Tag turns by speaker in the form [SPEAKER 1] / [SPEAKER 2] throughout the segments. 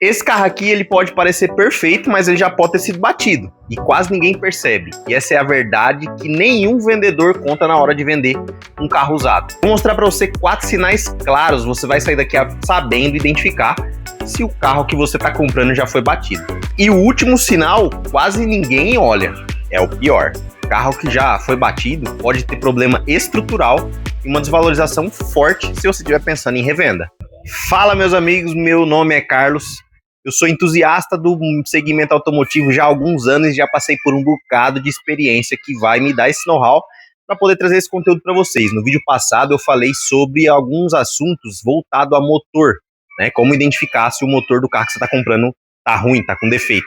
[SPEAKER 1] Esse carro aqui, ele pode parecer perfeito, mas ele já pode ter sido batido. E quase ninguém percebe. E essa é a verdade que nenhum vendedor conta na hora de vender um carro usado. Vou mostrar para você 4 sinais claros. Você vai sair daqui sabendo identificar se o carro que você está comprando já foi batido. E o último sinal, quase ninguém olha. É o pior. Carro que já foi batido pode ter problema estrutural e uma desvalorização forte se você estiver pensando em revenda. Fala, meus amigos, meu nome é Carlos. Eu sou entusiasta do segmento automotivo já há alguns anos e já passei por um bocado de experiência que vai me dar esse know-how para poder trazer esse conteúdo para vocês. No vídeo passado eu falei sobre alguns assuntos voltados a motor, né? Como identificar se o motor do carro que você está comprando está ruim, está com defeito.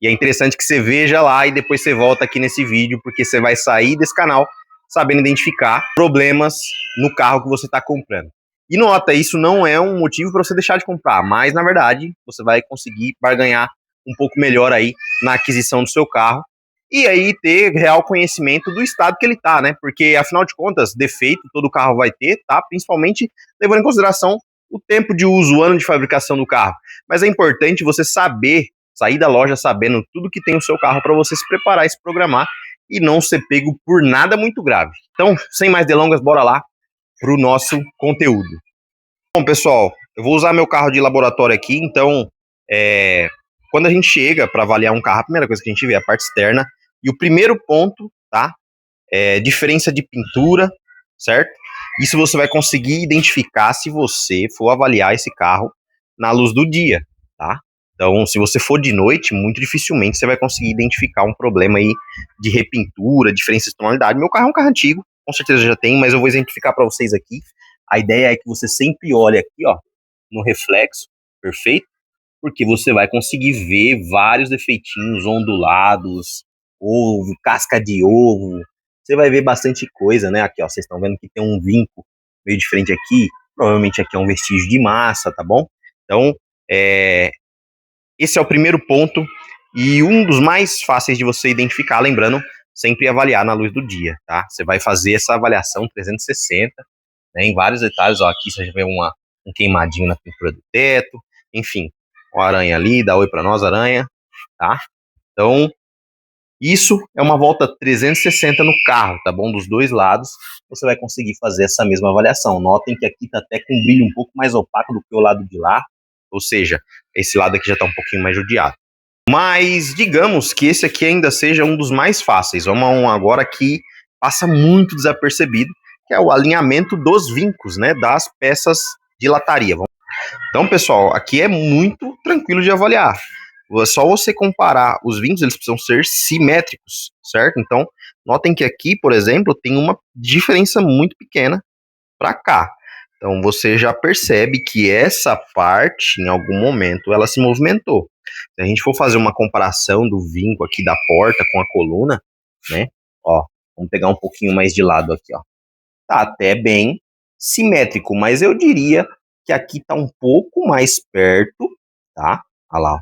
[SPEAKER 1] E é interessante que você veja lá e depois você volta aqui nesse vídeo, porque você vai sair desse canal sabendo identificar problemas no carro que você está comprando. E nota, isso não é um motivo para você deixar de comprar, mas na verdade você vai conseguir barganhar um pouco melhor aí na aquisição do seu carro e aí ter real conhecimento do estado que ele tá, né? Porque afinal de contas, defeito todo carro vai ter, tá? Principalmente levando em consideração o tempo de uso, o ano de fabricação do carro. Mas é importante você saber, sair da loja sabendo tudo que tem o seu carro para você se preparar e se programar e não ser pego por nada muito grave. Então, sem mais delongas, bora lá para o nosso conteúdo. Bom, pessoal, eu vou usar meu carro de laboratório aqui, então quando a gente chega para avaliar um carro, a primeira coisa que a gente vê é a parte externa, e o primeiro ponto, tá, é diferença de pintura, certo? Isso você vai conseguir identificar se você for avaliar esse carro na luz do dia, tá? Então, se você for de noite, muito dificilmente você vai conseguir identificar um problema aí de repintura, diferença de tonalidade. Meu carro é um carro antigo, com certeza já tem, mas eu vou exemplificar para vocês aqui. A ideia é que você sempre olhe aqui, ó, no reflexo, perfeito? Porque você vai conseguir ver vários defeitinhos ondulados, ovo, casca de ovo. Você vai ver bastante coisa, né? Aqui, ó, vocês estão vendo que tem um vinco meio diferente aqui. Provavelmente aqui é um vestígio de massa, tá bom? Então, esse é o primeiro ponto e um dos mais fáceis de você identificar, lembrando, sempre avaliar na luz do dia, tá? Você vai fazer essa avaliação 360, né, em vários detalhes. Ó, aqui você já vê um queimadinho na pintura do teto, enfim, uma aranha ali, dá oi pra nós, aranha, tá? Então, isso é uma volta 360 no carro, tá bom? Dos dois lados, você vai conseguir fazer essa mesma avaliação. Notem que aqui tá até com um brilho um pouco mais opaco do que o lado de lá, ou seja, esse lado aqui já tá um pouquinho mais judiado. Mas digamos que esse aqui ainda seja um dos mais fáceis. Vamos a um agora que passa muito desapercebido, que é o alinhamento dos vincos, né, das peças de lataria. Então, pessoal, aqui é muito tranquilo de avaliar. É só você comparar os vincos, eles precisam ser simétricos, certo? Então, notem que aqui, por exemplo, tem uma diferença muito pequena para cá. Então, você já percebe que essa parte, em algum momento, ela se movimentou. Se a gente for fazer uma comparação do vinco aqui da porta com a coluna, né? Ó, vamos pegar um pouquinho mais de lado aqui, ó. Tá até bem simétrico, mas eu diria que aqui tá um pouco mais perto, tá? Olha lá,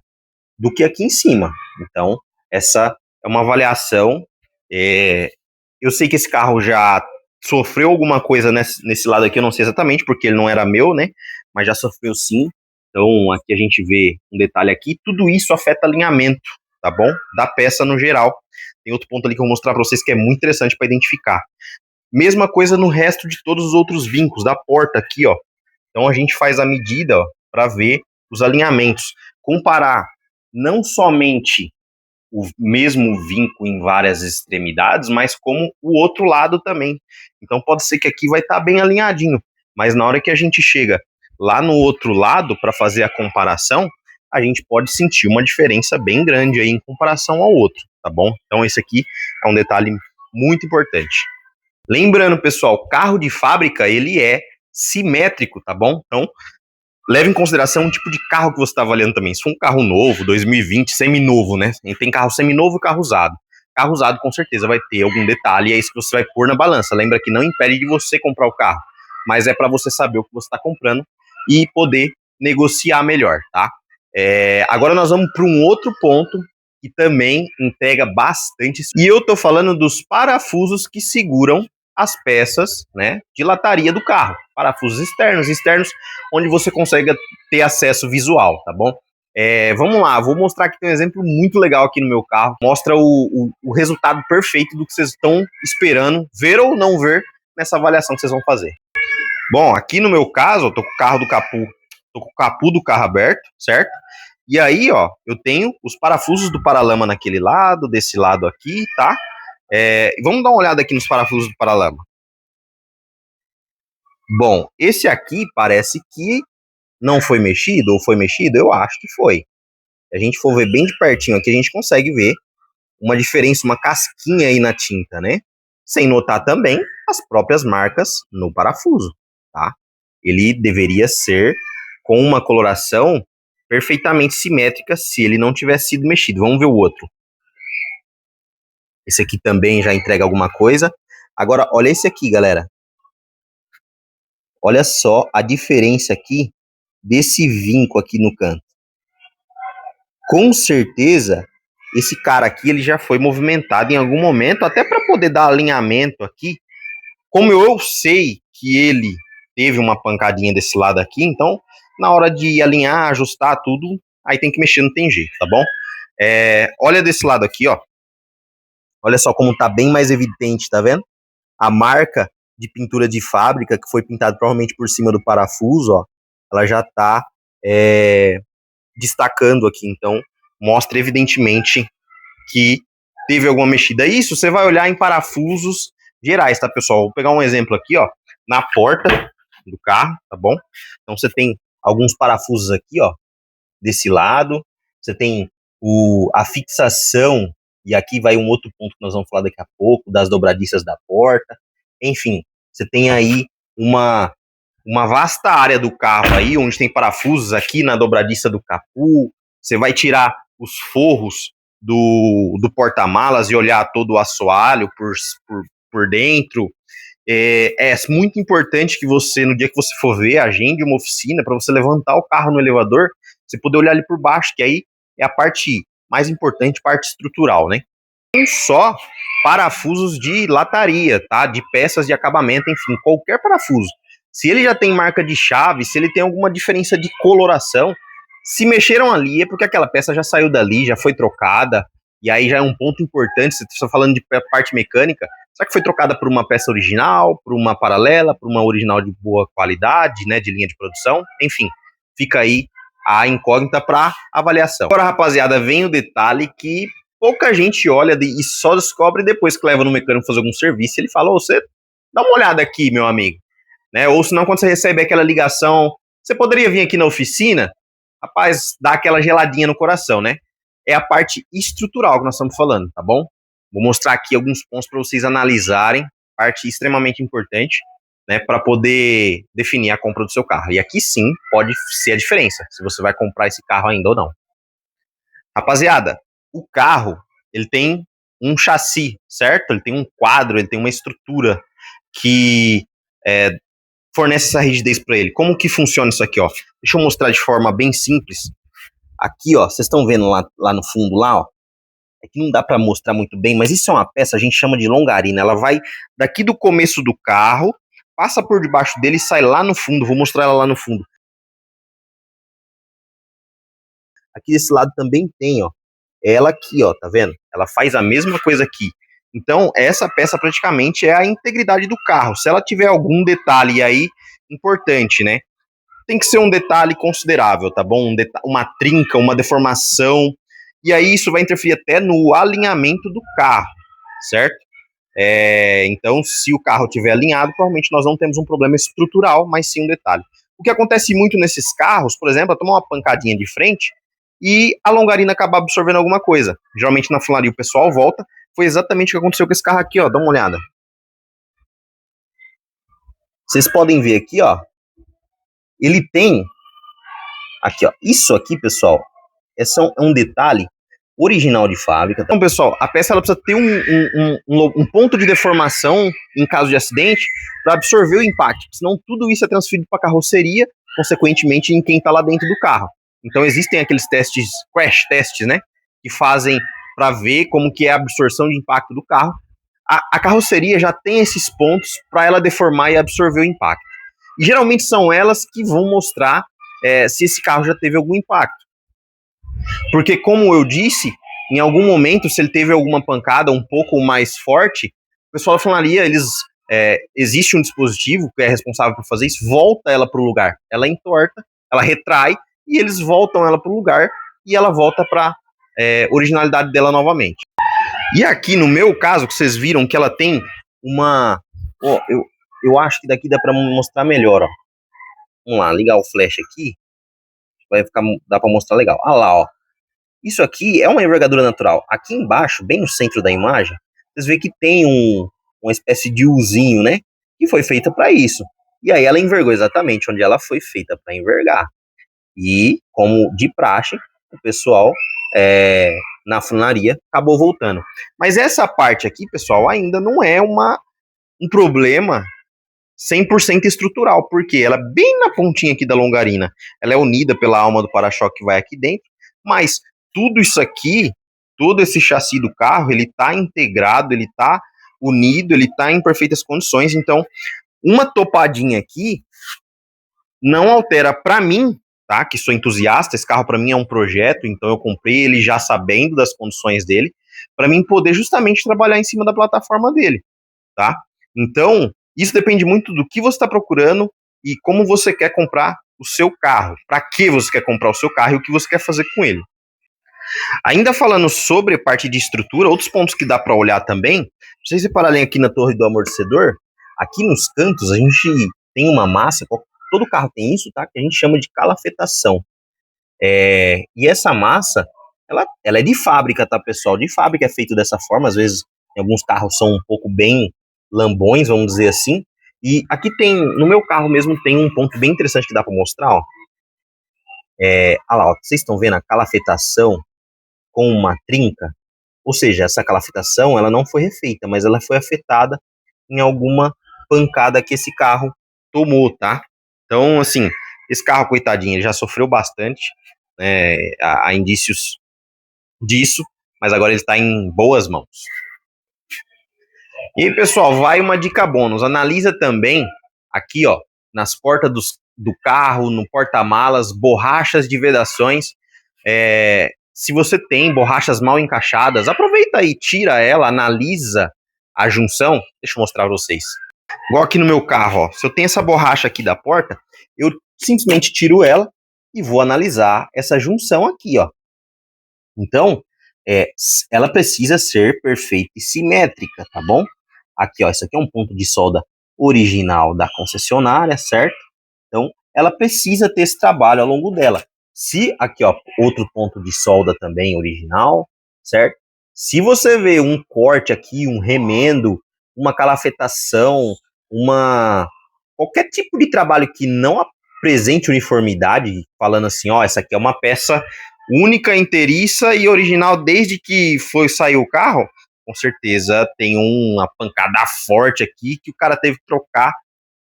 [SPEAKER 1] do que aqui em cima. Então, essa é uma avaliação. Eu sei que esse carro já sofreu alguma coisa nesse lado aqui, eu não sei exatamente, porque ele não era meu, né? Mas já sofreu sim. Então, aqui a gente vê um detalhe aqui. Tudo isso afeta alinhamento, tá bom? Da peça no geral. Tem outro ponto ali que eu vou mostrar para vocês que é muito interessante para identificar. Mesma coisa no resto de todos os outros vincos da porta aqui, ó. Então a gente faz a medida para ver os alinhamentos. Comparar não somente o mesmo vinco em várias extremidades, mas como o outro lado também. Então pode ser que aqui vai estar bem alinhadinho, mas na hora que a gente chega lá no outro lado para fazer a comparação, a gente pode sentir uma diferença bem grande aí em comparação ao outro, tá bom? Então esse aqui é um detalhe muito importante. Lembrando, pessoal, carro de fábrica, ele é simétrico, tá bom? Então, leve em consideração o tipo de carro que você está avaliando também. Se for um carro novo, 2020, seminovo, né? E tem carro seminovo e carro usado. Carro usado, com certeza, vai ter algum detalhe, e é isso que você vai pôr na balança. Lembra que não impede de você comprar o carro, mas é para você saber o que você está comprando e poder negociar melhor, tá? Agora nós vamos para um outro ponto que também entrega bastante. E eu tô falando dos parafusos que seguram as peças, né, de lataria do carro. Parafusos externos, onde você consegue ter acesso visual, tá bom? Vamos lá, vou mostrar aqui, tem um exemplo muito legal aqui no meu carro. Mostra o resultado perfeito do que vocês estão esperando, ver ou não ver nessa avaliação que vocês vão fazer. Bom, aqui no meu caso, eu tô com o carro do capô, tô com o capô do carro aberto, certo? E aí, ó, eu tenho os parafusos do paralama naquele lado, desse lado aqui, tá? Vamos dar uma olhada aqui nos parafusos do paralama. Bom, esse aqui parece que não foi mexido, ou foi mexido? Eu acho que foi. Se a gente for ver bem de pertinho aqui, a gente consegue ver uma diferença, uma casquinha aí na tinta, né? Sem notar também as próprias marcas no parafuso, tá? Ele deveria ser com uma coloração perfeitamente simétrica se ele não tivesse sido mexido. Vamos ver o outro. Esse aqui também já entrega alguma coisa. Agora, olha esse aqui, galera. Olha só a diferença aqui desse vinco aqui no canto. Com certeza, esse cara aqui ele já foi movimentado em algum momento, até para poder dar alinhamento aqui. Como eu sei que ele teve uma pancadinha desse lado aqui, então, na hora de alinhar, ajustar tudo, aí tem que mexer, não tem jeito, tá bom? Olha desse lado aqui, ó. Olha só como tá bem mais evidente, tá vendo? A marca de pintura de fábrica, que foi pintada provavelmente por cima do parafuso, ó, ela já tá destacando aqui, então mostra evidentemente que teve alguma mexida. Isso você vai olhar em parafusos gerais, tá, pessoal? Vou pegar um exemplo aqui, ó, na porta do carro, tá bom? Então você tem alguns parafusos aqui, ó, desse lado, você tem a fixação, e aqui vai um outro ponto que nós vamos falar daqui a pouco, das dobradiças da porta. Enfim, você tem aí uma vasta área do carro aí, onde tem parafusos aqui na dobradiça do capô. Você vai tirar os forros do porta-malas e olhar todo o assoalho por dentro. É muito importante que você, no dia que você for ver, agende uma oficina para você levantar o carro no elevador, você poder olhar ali por baixo, que aí é a parte mais importante, parte estrutural, né? Não só parafusos de lataria, tá? De peças de acabamento, enfim, qualquer parafuso. Se ele já tem marca de chave, se ele tem alguma diferença de coloração, se mexeram ali é porque aquela peça já saiu dali, já foi trocada, e aí já é um ponto importante, você está falando de parte mecânica, será que foi trocada por uma peça original, por uma paralela, por uma original de boa qualidade, né, de linha de produção? Enfim, fica aí a incógnita para avaliação. Agora, rapaziada, vem o detalhe que pouca gente olha e só descobre depois que leva no mecânico fazer algum serviço. Ele fala, você dá uma olhada aqui, meu amigo. Né? Ou senão, quando você recebe aquela ligação, você poderia vir aqui na oficina? Rapaz, dá aquela geladinha no coração, né? É a parte estrutural que nós estamos falando, tá bom? Vou mostrar aqui alguns pontos para vocês analisarem, parte extremamente importante, né, para poder definir a compra do seu carro. E aqui sim pode ser a diferença, se você vai comprar esse carro ainda ou não. Rapaziada, o carro, ele tem um chassi, certo? Ele tem um quadro, ele tem uma estrutura que fornece essa rigidez para ele. Como que funciona isso aqui, ó? Deixa eu mostrar de forma bem simples. Aqui, ó, vocês estão vendo lá no fundo, lá, ó. É que não dá para mostrar muito bem, mas isso é uma peça, a gente chama de longarina. Ela vai daqui do começo do carro, passa por debaixo dele e sai lá no fundo. Vou mostrar ela lá no fundo. Aqui desse lado também tem, ó. Ela aqui, ó, tá vendo? Ela faz a mesma coisa aqui. Então, essa peça praticamente é a integridade do carro. Se ela tiver algum detalhe aí importante, né? Tem que ser um detalhe considerável, tá bom? Uma trinca, uma deformação. E aí isso vai interferir até no alinhamento do carro, certo? Então, se o carro estiver alinhado, provavelmente nós não temos um problema estrutural, mas sim um detalhe. O que acontece muito nesses carros, por exemplo, é tomar uma pancadinha de frente e a longarina acabar absorvendo alguma coisa. Geralmente na funilaria o pessoal volta. Foi exatamente o que aconteceu com esse carro aqui, ó. Dá uma olhada. Vocês podem ver aqui, ó. Ele tem aqui, ó. Isso aqui, pessoal, é um detalhe original de fábrica. Então, pessoal, a peça ela precisa ter um ponto de deformação em caso de acidente para absorver o impacto. Senão tudo isso é transferido para a carroceria, consequentemente em quem está lá dentro do carro. Então existem aqueles testes, crash tests, né, que fazem para ver como que é a absorção de impacto do carro. A carroceria já tem esses pontos para ela deformar e absorver o impacto. E geralmente são elas que vão mostrar se esse carro já teve algum impacto. Porque, como eu disse, em algum momento, se ele teve alguma pancada um pouco mais forte, o pessoal da funilaria, existe um dispositivo que é responsável por fazer isso, volta ela para o lugar. Ela entorta, ela retrai, e eles voltam ela para o lugar, e ela volta para originalidade dela novamente. E aqui, no meu caso, que vocês viram que ela tem uma... Ó, eu acho que daqui dá para mostrar melhor, ó. Vamos lá, ligar o flash aqui. Dá para mostrar legal. Olha lá, ó. Isso aqui é uma envergadura natural. Aqui embaixo, bem no centro da imagem, vocês veem que tem uma espécie de Uzinho, né? Que foi feita para isso. E aí ela envergou exatamente onde ela foi feita para envergar. E, como de praxe, o pessoal na funilaria acabou voltando. Mas essa parte aqui, pessoal, ainda não é um problema 100% estrutural, porque ela é bem na pontinha aqui da longarina. Ela é unida pela alma do para-choque que vai aqui dentro, mas tudo isso aqui, todo esse chassi do carro, ele está integrado, ele está unido, ele está em perfeitas condições. Então, uma topadinha aqui não altera para mim, tá? Que sou entusiasta, esse carro para mim é um projeto, então eu comprei ele já sabendo das condições dele, para mim poder justamente trabalhar em cima da plataforma dele, tá? Então, isso depende muito do que você está procurando e como você quer comprar o seu carro, para que você quer comprar o seu carro e o que você quer fazer com ele. Ainda falando sobre a parte de estrutura, outros pontos que dá para olhar também, vocês repararem aqui na torre do amortecedor, aqui nos cantos a gente tem uma massa, todo carro tem isso, tá? Que a gente chama de calafetação. E essa massa, ela é de fábrica, tá, pessoal? De fábrica é feito dessa forma, às vezes alguns carros são um pouco bem lambões, vamos dizer assim. E aqui tem, no meu carro mesmo, tem um ponto bem interessante que dá para mostrar, ó. Olha lá, ó, vocês estão vendo a calafetação com uma trinca? Ou seja, essa calafetação, ela não foi refeita, mas ela foi afetada em alguma pancada que esse carro tomou, tá? Então, assim, esse carro, coitadinho, ele já sofreu bastante, né, há indícios disso, mas agora ele está em boas mãos. E aí, pessoal, vai uma dica bônus. Analisa também aqui, ó, nas portas do carro, no porta-malas, borrachas de vedações. Se você tem borrachas mal encaixadas, aproveita e tira ela, analisa a junção. Deixa eu mostrar para vocês. Igual aqui no meu carro, ó, se eu tenho essa borracha aqui da porta, eu simplesmente tiro ela e vou analisar essa junção aqui, ó. Então, ela precisa ser perfeita e simétrica, tá bom? Aqui, ó, isso aqui é um ponto de solda original da concessionária, certo? Então, ela precisa ter esse trabalho ao longo dela. Se, aqui, ó, outro ponto de solda também original, certo? Se você vê um corte aqui, um remendo, uma calafetação, qualquer tipo de trabalho que não apresente uniformidade, falando assim, ó, essa aqui é uma peça única, inteiriça e original desde que saiu o carro, com certeza tem uma pancada forte aqui que o cara teve que trocar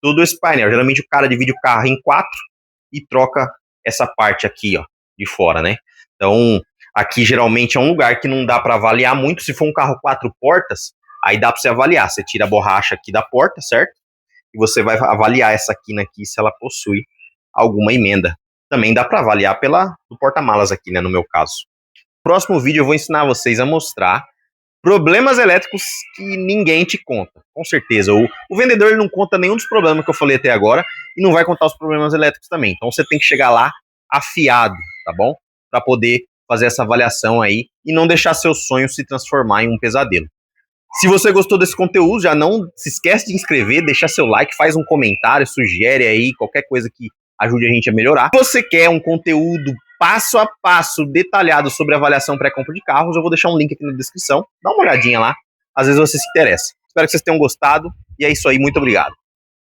[SPEAKER 1] todo esse painel. Geralmente o cara divide o carro em 4 e troca essa parte aqui, ó, de fora, né? Então, aqui geralmente é um lugar que não dá para avaliar muito. Se for um carro 4 portas, aí dá para você avaliar. Você tira a borracha aqui da porta, certo? E você vai avaliar essa quina aqui se ela possui alguma emenda. Também dá para avaliar do porta-malas aqui, né, no meu caso. No próximo vídeo eu vou ensinar vocês a mostrar problemas elétricos que ninguém te conta. Com certeza, o vendedor ele não conta nenhum dos problemas que eu falei até agora e não vai contar os problemas elétricos também. Então você tem que chegar lá afiado, tá bom? Para poder fazer essa avaliação aí e não deixar seu sonho se transformar em um pesadelo. Se você gostou desse conteúdo, já não se esquece de inscrever, deixar seu like, faz um comentário, sugere aí qualquer coisa que ajude a gente a melhorar. Se você quer um conteúdo passo a passo detalhado sobre avaliação pré-compra de carros, eu vou deixar um link aqui na descrição. Dá uma olhadinha lá, às vezes você se interessa. Espero que vocês tenham gostado e é isso aí, muito obrigado.